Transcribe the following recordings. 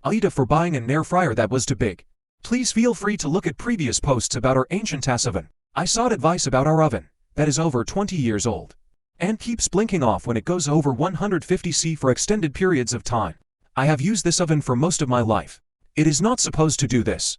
Aida for buying an air fryer that was too big. Please feel free to look at previous posts about our ancient TAS oven. I sought advice about our oven, that is over 20 years old, and keeps blinking off when it goes over 150°C for extended periods of time. I have used this oven for most of my life. It is not supposed to do this.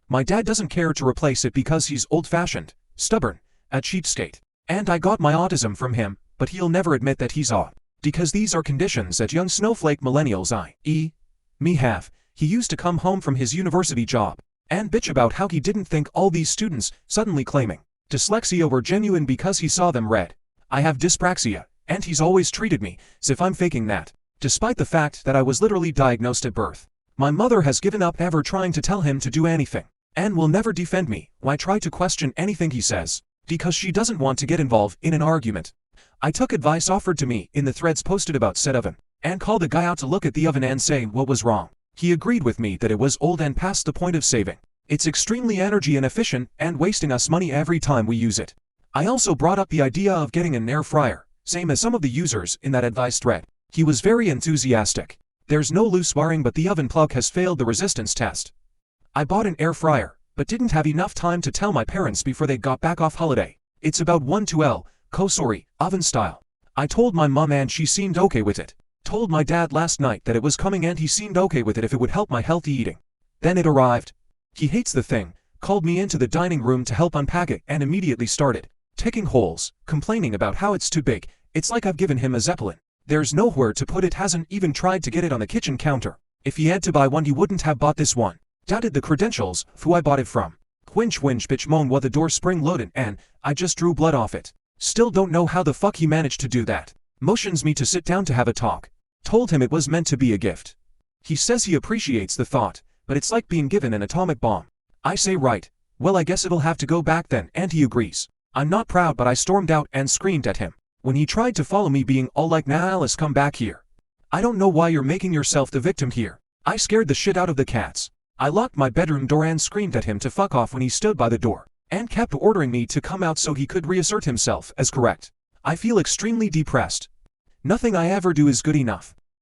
My dad doesn't care to replace it because he's old-fashioned, stubborn, a cheapskate. And I got my autism from him, but he'll never admit that he's odd. Because these are conditions that young snowflake millennials i.e. me have. He used to come home from his university job and bitch about how he didn't think all these students suddenly claiming dyslexia were genuine because he saw them read. I have dyspraxia, and he's always treated me as if I'm faking that, despite the fact that I was literally diagnosed at birth. My mother has given up ever trying to tell him to do anything, and will never defend me when I try to question anything he says, because she doesn't want to get involved in an argument. I took advice offered to me in the threads posted about said oven, and called the guy out to look at the oven and say what was wrong. He agreed with me that it was old and past the point of saving. It's extremely energy inefficient and wasting us money every time we use it. I also brought up the idea of getting an air fryer, same as some of the users in that advice thread. He was very enthusiastic. There's no loose wiring, but the oven plug has failed the resistance test. I bought an air fryer, but didn't have enough time to tell my parents before they got back off holiday. It's about 12L, Kosori, oven style. I told my mom and she seemed okay with it. Told my dad last night that it was coming and he seemed okay with it if it would help my healthy eating. Then it arrived. He hates the thing, called me into the dining room to help unpack it and immediately started ticking holes, complaining about how it's too big. It's like I've given him a Zeppelin. There's nowhere to put it, hasn't even tried to get it on the kitchen counter. If he had to buy one he wouldn't have bought this one. Doubted the credentials, who I bought it from. Winch bitch moan while the door spring loaded and I just drew blood off it. Still don't know how the fuck he managed to do that. Motions me to sit down to have a talk. Told him it was meant to be a gift. He says he appreciates the thought, but it's like being given an atomic bomb. I say right, well I guess it'll have to go back then, and he agrees. I'm not proud, but I stormed out and screamed at him when he tried to follow me, being all like, nah Alice, come back here. I don't know why you're making yourself the victim here. I scared the shit out of the cats. I locked my bedroom door and screamed at him to fuck off when he stood by the door, and kept ordering me to come out so he could reassert himself as correct. I feel extremely depressed. Nothing I ever do is good enough.